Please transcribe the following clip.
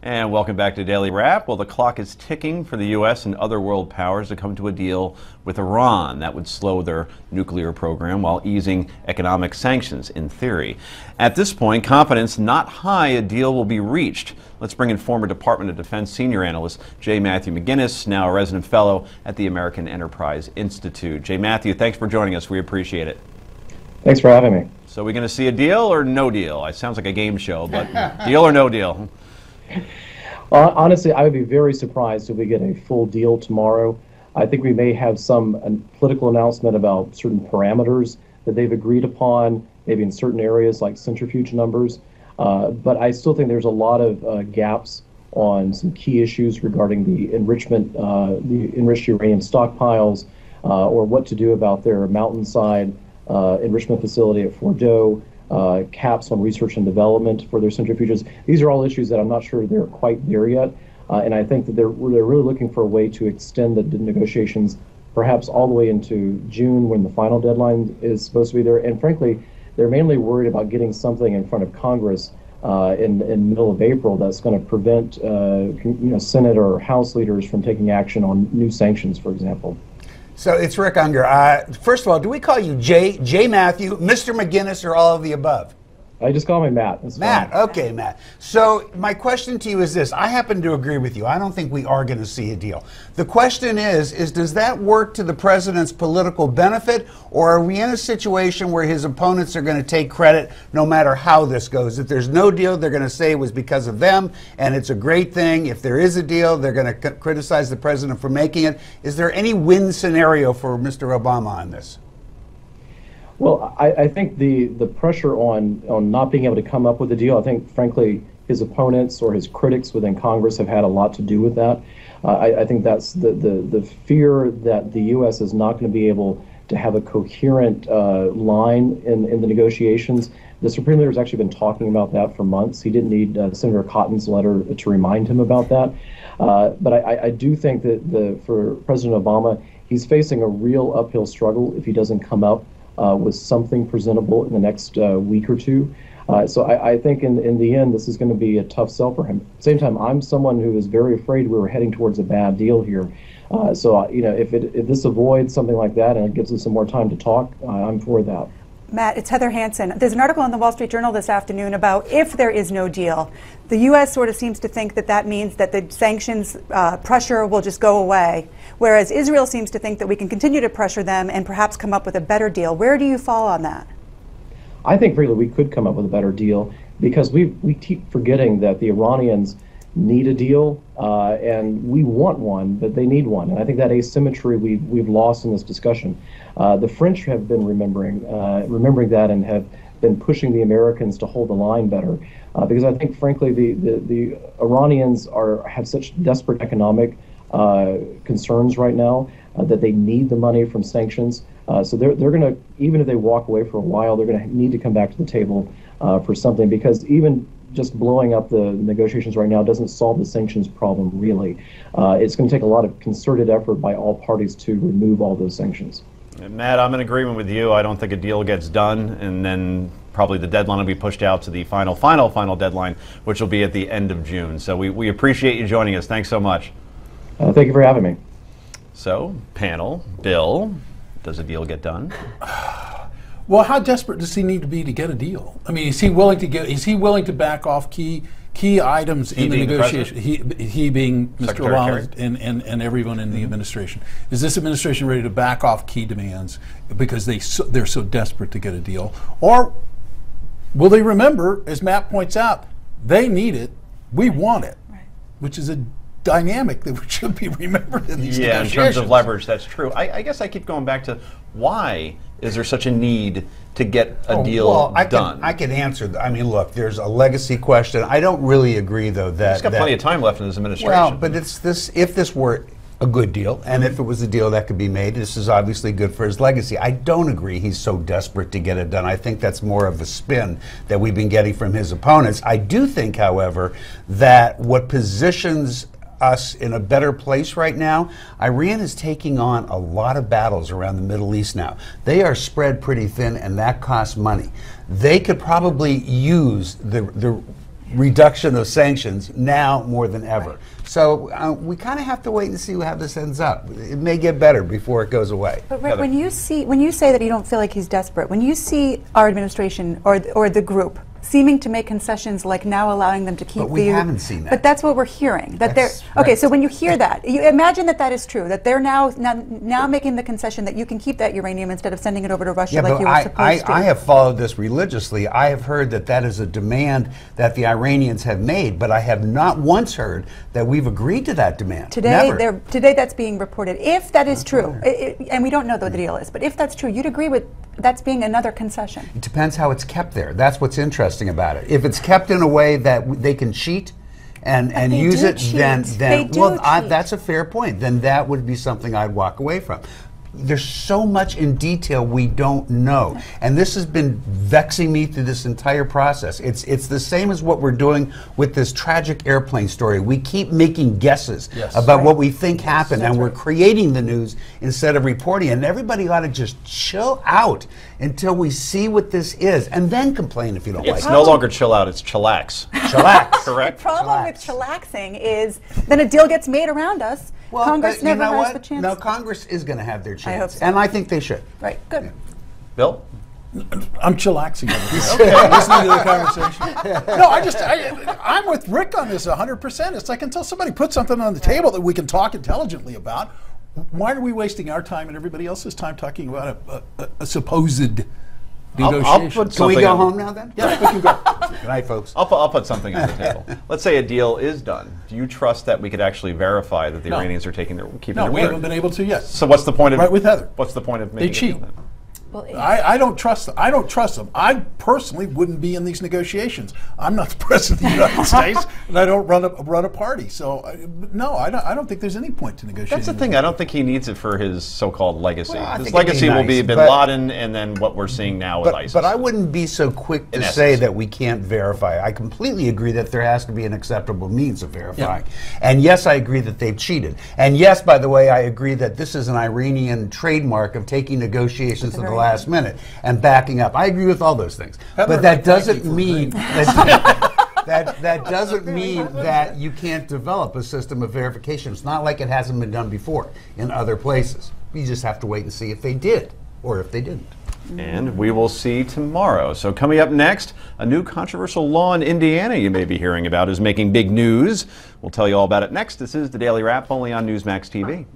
And welcome back to Daily Wrap. Well, the clock is ticking for the U.S. and other world powers to come to a deal with Iran that would slow their nuclear program while easing economic sanctions, in theory. At this point, confidence not high a deal will be reached. Let's bring in former Department of Defense senior analyst J. Matthew McGinnis, now a resident fellow at the American Enterprise Institute. J. Matthew, thanks for joining us. We appreciate it. Thanks for having me. So we're going to see a deal or no deal? It sounds like a game show, but deal or no deal? Honestly, I would be very surprised if we get a full deal tomorrow. I think we may have some political announcement about certain parameters that they've agreed upon, maybe in certain areas like centrifuge numbers. But I still think there's a lot of gaps on some key issues regarding the enrichment, the enriched uranium stockpiles, or what to do about their mountainside enrichment facility at Fordo. Caps on research and development for their centrifuges. These are all issues that I'm not sure they're quite there yet, and I think that they're really looking for a way to extend the negotiations perhaps all the way into June when the final deadline is supposed to be there. And frankly, they're mainly worried about getting something in front of Congress in middle of April that's going to prevent Senate or House leaders from taking action on new sanctions, for example. So it's Rick Unger. First of all, do we call you J. Matthew, Mr. McGinnis, or all of the above? I just call me Matt. That's Matt, fine. okay, Matt. So my question to you is this. I happen to agree with you. I don't think we are going to see a deal. The question is does that work to the president's political benefit, or are we in a situation where his opponents are going to take credit no matter how this goes? If there's no deal, they're going to say it was because of them, and it's a great thing. If there is a deal, they're going to criticize the president for making it. Is there any win scenario for Mr. Obama on this? Well, I think the pressure on not being able to come up with a deal, I think, frankly, his opponents or his critics within Congress have had a lot to do with that. I think that's the fear that the U.S. is not going to be able to have a coherent line in the negotiations. The Supreme Leader has actually been talking about that for months. He didn't need Senator Cotton's letter to remind him about that. But I do think that for President Obama, he's facing a real uphill struggle if he doesn't come up with something presentable in the next week or two. So I think in the end, this is going to be a tough sell for him. At the same time, I'm someone who is very afraid we were heading towards a bad deal here. So if this avoids something like that and it gives us some more time to talk, I'm for that. Matt, it's Heather Hansen. There's an article in the Wall Street Journal this afternoon about if there is no deal, the U.S. sort of seems to think that means that the sanctions pressure will just go away, whereas Israel seems to think that we can continue to pressure them and perhaps come up with a better deal. Where do you fall on that? I think really we could come up with a better deal because we keep forgetting that the Iranians need a deal and we want one, but they need one. And I think that asymmetry we've lost in this discussion. The French have been remembering that and have been pushing the Americans to hold the line better because I think, frankly, the Iranians have such desperate economic concerns right now that they need the money from sanctions. So they're going to, even if they walk away for a while, they're going to need to come back to the table for something, because even just blowing up the negotiations right now doesn't solve the sanctions problem, really. It's going to take a lot of concerted effort by all parties to remove all those sanctions. Matt, I'm in agreement with you. I don't think a deal gets done, and then probably the deadline will be pushed out to the final deadline, which will be at the end of June. So we appreciate you joining us. Thanks so much. Thank you for having me. So, panel, Bill, does a deal get done? Well, how desperate does he need to be to get a deal? I mean, is he willing to back off key items in the negotiation? He being Mr. Obama and everyone in the administration. Is this administration ready to back off key demands because they're so desperate to get a deal? Or will they remember, as Matt points out, they need it, we want it, which is a dynamic that should be remembered in these negotiations. In terms of leverage, that's true. I guess I keep going back to why is there such a need to get a deal done? I can answer. I mean, look, there's a legacy question. I don't really agree, though, that he's got plenty of time left in this administration. Well, but it's this. If this were a good deal, and if it was a deal that could be made, this is obviously good for his legacy. I don't agree he's so desperate to get it done. I think that's more of a spin that we've been getting from his opponents. I do think, however, that what positions us in a better place right now, Iran is taking on a lot of battles around the Middle East now. They are spread pretty thin, and that costs money. They could probably use the reduction of sanctions now more than ever. So we kind of have to wait and see how this ends up. It may get better before it goes away. But Rick, when you say that you don't feel like he's desperate, when you see our administration or the group seeming to make concessions, like now allowing them to keep but we haven't seen that. But that's what we're hearing. That they're okay. So when you hear that, you imagine that is true. That they're now making the concession that you can keep that uranium instead of sending it over to Russia like you were supposed to. I have followed this religiously. I have heard that is a demand that the Iranians have made, but I have not once heard that we've agreed to that demand. Today that's being reported. If that is true, and we don't know what the deal is, but if that's true, you'd agree with that's being another concession. It depends how it's kept there. That's what's interesting about it. If it's kept in a way that they can cheat and use it, then that's a fair point. Then that would be something I'd walk away from. There's so much in detail we don't know, and this has been vexing me through this entire process. It's the same as what we're doing with this tragic airplane story. We keep making guesses about what we think happened, and we're creating the news instead of reporting. And everybody ought to just chill out until we see what this is, and then complain if you don't like it. It's no longer chill out; it's chillax. Chillax, correct? The problem with chillaxing is then a deal gets made around us. Well, Congress never has the chance. No, Congress is going to have their chance. I hope so. And I think they should. Right, good. Yeah. Bill? I'm chillaxing over here. Okay. Listening to the conversation. No, I'm with Rick on this 100%. It's like until somebody puts something on the table that we can talk intelligently about, why are we wasting our time and everybody else's time talking about a supposed negotiation? Can we go home now then? Yeah, we can go. Good night, folks. I'll put something on the table. Let's say a deal is done. Do you trust that we could actually verify that the Iranians are keeping their word? No, we haven't been able to yet. So what's the point of right with Heather? What's the point of making they cheat? A deal then? Well, I don't trust them. I don't trust them. I personally wouldn't be in these negotiations. I'm not the president of the United States, and I don't run a party. So no, I don't think there's any point to negotiating. That's the thing. I don't think he needs it for his so-called legacy. Well, his legacy will be Bin Laden, and then what we're seeing now with ISIS. But I wouldn't be so quick to say that we can't verify. I completely agree that there has to be an acceptable means of verifying. Yeah. And yes, I agree that they've cheated. And yes, by the way, I agree that this is an Iranian trademark of taking negotiations to the last minute and backing up. I agree with all those things. But that doesn't mean that doesn't mean that you can't develop a system of verification. It's not like it hasn't been done before in other places. You just have to wait and see if they did or if they didn't. And we will see tomorrow. So coming up next, a new controversial law in Indiana you may be hearing about is making big news. We'll tell you all about it next. This is the Daily Wrap, only on Newsmax TV.